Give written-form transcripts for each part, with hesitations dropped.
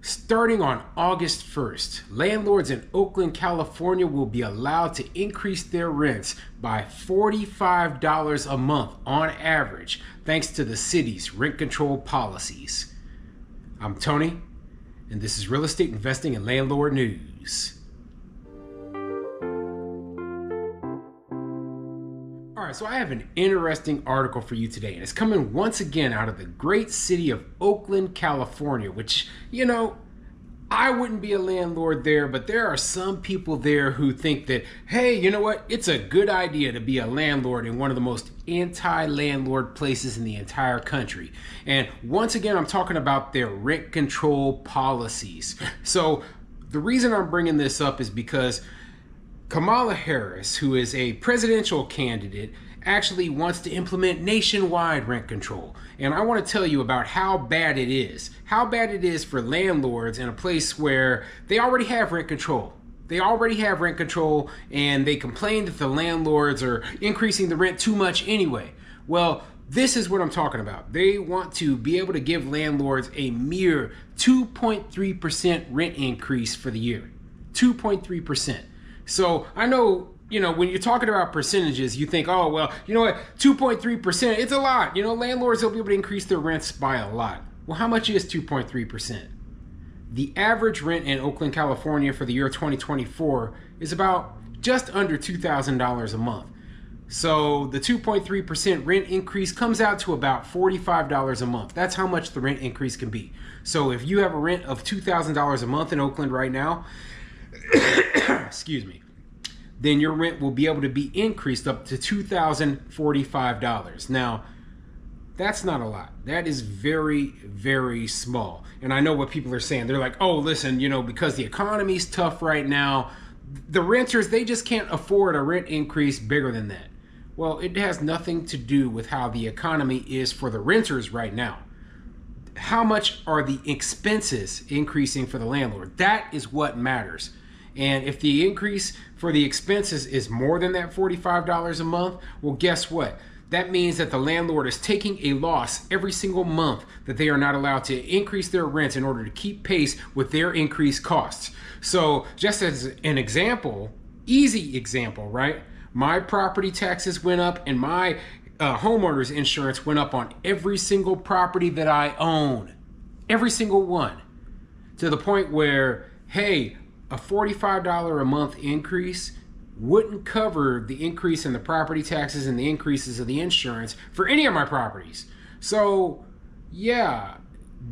Starting on August 1st, landlords in Oakland, California will be allowed to increase their rents by $45 a month on average, thanks to the city's rent control policies. I'm Tony, and this is Real Estate Investing and Landlord News. Alright, so I have an interesting article for you today, and it's coming once again out of the great city of Oakland, California, which, I wouldn't be a landlord there, but there are some people there who think that, hey, you know what? It's a good idea to be a landlord in one of the most anti-landlord places in the entire country. And once again, I'm talking about their rent control policies. So the reason I'm bringing this up is because Cala Harris, who is a presidential candidate, actually wants to implement nationwide rent control. And I want to tell you about how bad it is. How bad it is for landlords in a place where they already have rent control. They already have rent control, and they complain that the landlords are increasing the rent too much anyway. Well, this is what I'm talking about. They want to be able to give landlords a mere 2.3% rent increase for the year. 2.3%. So I know, when you're talking about percentages, you think, oh, well, you know what, 2.3%, it's a lot. Landlords will be able to increase their rents by a lot. Well, how much is 2.3%? The average rent in Oakland, California for the year 2024 is about just under $2,000 a month. So the 2.3% rent increase comes out to about $45 a month. That's how much the rent increase can be. So if you have a rent of $2,000 a month in Oakland right now, excuse me, then your rent will be able to be increased up to $2,045. Now, that's not a lot. That is very, very small. And I know what people are saying. They're like, oh, listen, because the economy's tough right now, the renters, they just can't afford a rent increase bigger than that. Well, it has nothing to do with how the economy is for the renters right now. How much are the expenses increasing for the landlord? That is what matters. And if the increase for the expenses is more than that $45 a month, well, guess what? That means that the landlord is taking a loss every single month that they are not allowed to increase their rents in order to keep pace with their increased costs. So just as an example, easy example, right? My property taxes went up and my homeowner's insurance went up on every single property that I own. Every single one. To the point where, hey, a $45 a month increase wouldn't cover the increase in the property taxes and the increases of the insurance for any of my properties. So, yeah,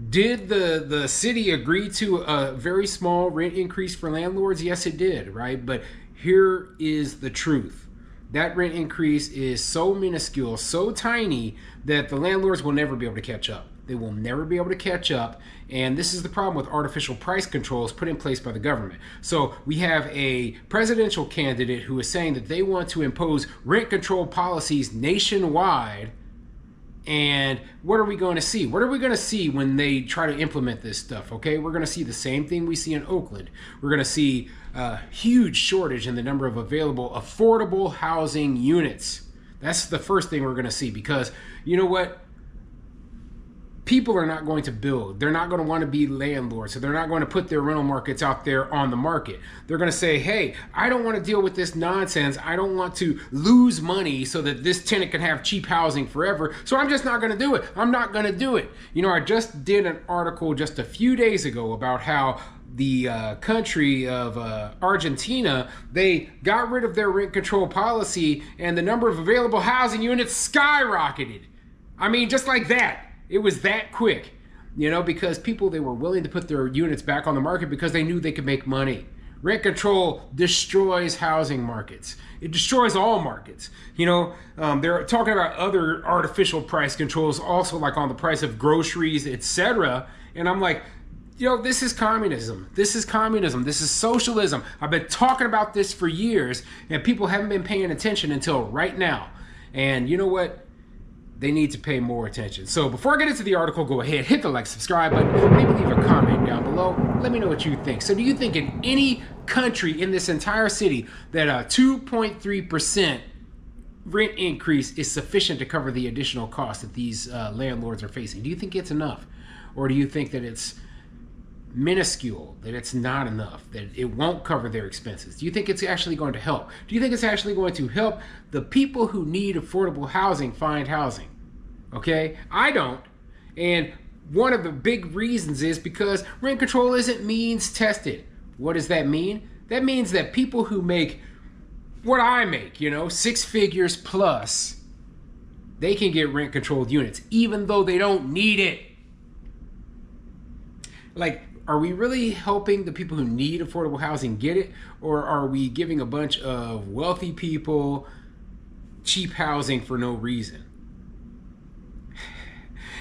did the city agree to a very small rent increase for landlords? Yes, it did, right? But here is the truth. That rent increase is so minuscule, so tiny, that the landlords will never be able to catch up. They will never be able to catch up. And this is the problem with artificial price controls put in place by the government. So we have a presidential candidate who is saying that they want to impose rent control policies nationwide. And what are we going to see? What are we going to see when they try to implement this stuff? Okay, we're going to see the same thing we see in Oakland. We're going to see a huge shortage in the number of available affordable housing units. That's the first thing we're going to see, because you know what? People are not going to build. They're not going to want to be landlords. So they're not going to put their rental markets out there on the market. They're going to say, hey, I don't want to deal with this nonsense. I don't want to lose money so that this tenant can have cheap housing forever. So I'm just not going to do it. I'm not going to do it. I just did an article just a few days ago about how the country of Argentina, they got rid of their rent control policy and the number of available housing units skyrocketed. I mean, just like that. It was that quick, because people, they were willing to put their units back on the market because they knew they could make money. Rent control destroys housing markets. It destroys all markets. They're talking about other artificial price controls also, like on the price of groceries, etc. And I'm like, this is communism. This is communism. This is socialism. I've been talking about this for years, and people haven't been paying attention until right now. And you know what? They need to pay more attention. So before I get into the article, go ahead, hit the like, subscribe button, maybe leave a comment down below. Let me know what you think. So do you think in any country in this entire city that a 2.3% rent increase is sufficient to cover the additional costs that these landlords are facing? Do you think it's enough? Or do you think that it's minuscule, that it's not enough, that it won't cover their expenses? Do you think it's actually going to help? Do you think it's actually going to help the people who need affordable housing find housing? Okay, I don't. And one of the big reasons is because rent control isn't means tested. What does that mean? That means that people who make what I make, 6 figures plus, they can get rent controlled units, even though they don't need it. Like, are we really helping the people who need affordable housing get it? Or are we giving a bunch of wealthy people cheap housing for no reason?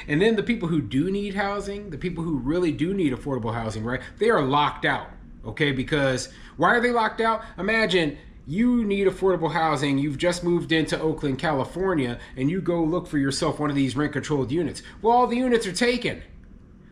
And then the people who do need housing, the people who really do need affordable housing, right? They are locked out, okay? Because why are they locked out? Imagine you need affordable housing, you've just moved into Oakland, California, and you go look for yourself one of these rent-controlled units. Well, all the units are taken.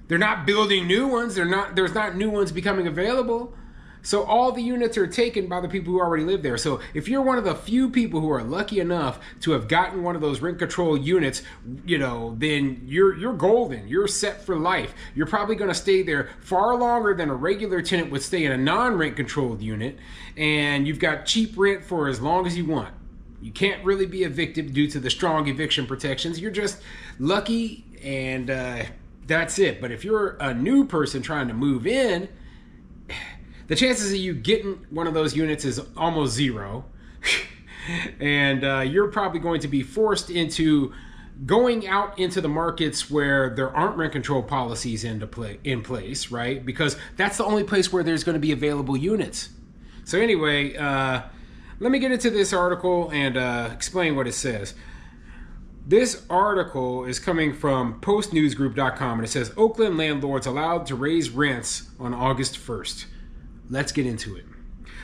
They're not building new ones. There's not new ones becoming available. So all the units are taken by the people who already live there. So if you're one of the few people who are lucky enough to have gotten one of those rent-controlled units, then you're golden. You're set for life. You're probably going to stay there far longer than a regular tenant would stay in a non-rent controlled unit. And you've got cheap rent for as long as you want. You can't really be evicted due to the strong eviction protections. You're just lucky, and that's it. But if you're a new person trying to move in, the chances of you getting one of those units is almost zero. And you're probably going to be forced into going out into the markets where there aren't rent control policies in place, right? Because that's the only place where there's going to be available units. So anyway, let me get into this article and explain what it says. This article is coming from postnewsgroup.com, and it says, Oakland landlords allowed to raise rents on August 1st. Let's get into it.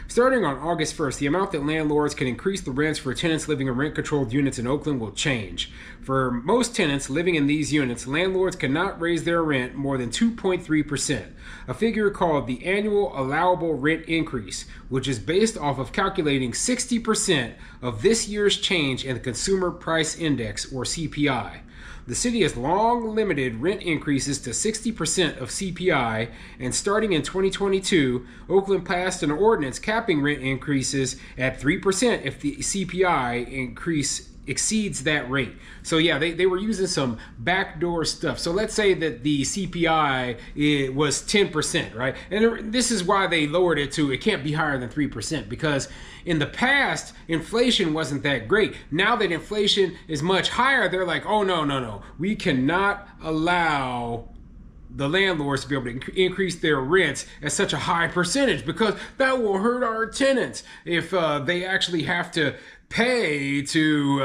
Starting on August 1st, the amount that landlords can increase the rents for tenants living in rent-controlled units in Oakland will change. For most tenants living in these units, landlords cannot raise their rent more than 2.3%, a figure called the annual allowable rent increase, which is based off of calculating 60% of this year's change in the Consumer Price Index, or CPI. The city has long limited rent increases to 60% of CPI, and starting in 2022, Oakland passed an ordinance capping rent increases at 3% if the CPI increase exceeds that rate. So yeah, they were using some backdoor stuff. So let's say that the CPI was 10%, right? And this is why they lowered it to, it can't be higher than 3%, because in the past, inflation wasn't that great. Now that inflation is much higher, they're like, oh, no. We cannot allow the landlords to be able to increase their rents at such a high percentage, because that will hurt our tenants if they actually have to pay to,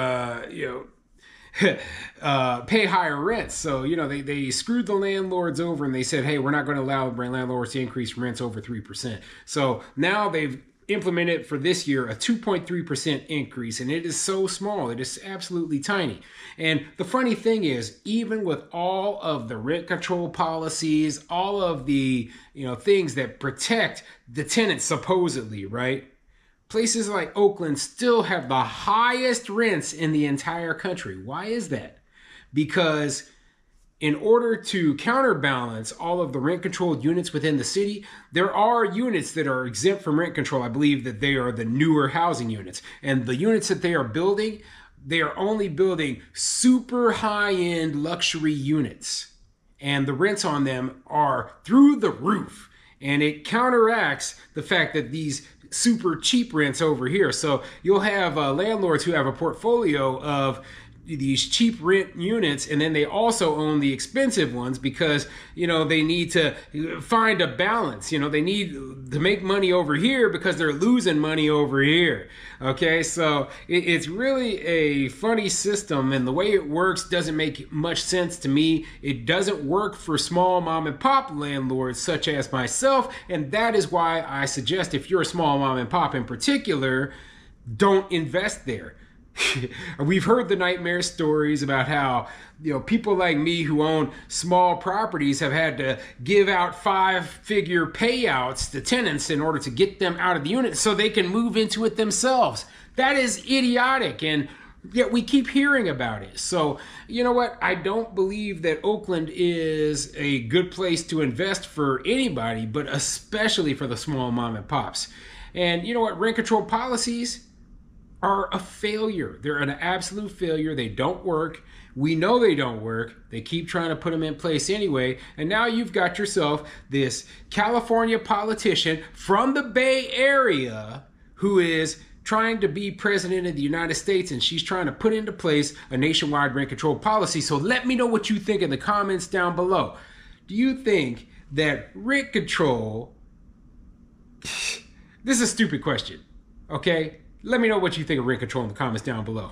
pay higher rents. So, they screwed the landlords over, and they said, hey, we're not going to allow landlords to increase rents over 3%. So now they've implemented for this year a 2.3% increase, and it is so small. It is absolutely tiny. And the funny thing is, even with all of the rent control policies, all of the things that protect the tenants supposedly, right? Places like Oakland still have the highest rents in the entire country. Why is that? Because in order to counterbalance all of the rent-controlled units within the city, there are units that are exempt from rent control. I believe that they are the newer housing units. And the units that they are building, they are only building super high-end luxury units. And the rents on them are through the roof. And it counteracts the fact that these super cheap rents over here. So you'll have landlords who have a portfolio of these cheap rent units, and then they also own the expensive ones because they need to find a balance. They need to make money over here because they're losing money over here. Okay, so it's really a funny system, and the way it works doesn't make much sense to me. It doesn't work for small mom and pop landlords such as myself, and that is why I suggest, if you're a small mom and pop in particular, don't invest there. We've heard the nightmare stories about how people like me who own small properties have had to give out 5-figure payouts to tenants in order to get them out of the unit so they can move into it themselves. That is idiotic. And Yet we keep hearing about it. So, you know what? I don't believe that Oakland is a good place to invest for anybody, but especially for the small mom and pops. And you know what? Rent control policies are a failure. They're an absolute failure. They don't work. We know they don't work. They keep trying to put them in place anyway. And now you've got yourself this California politician from the Bay Area who is trying to be president of the United States, and she's trying to put into place a nationwide rent control policy. So let me know what you think in the comments down below. Do you think that rent control... This is a stupid question, okay? Let me know what you think of rent control in the comments down below.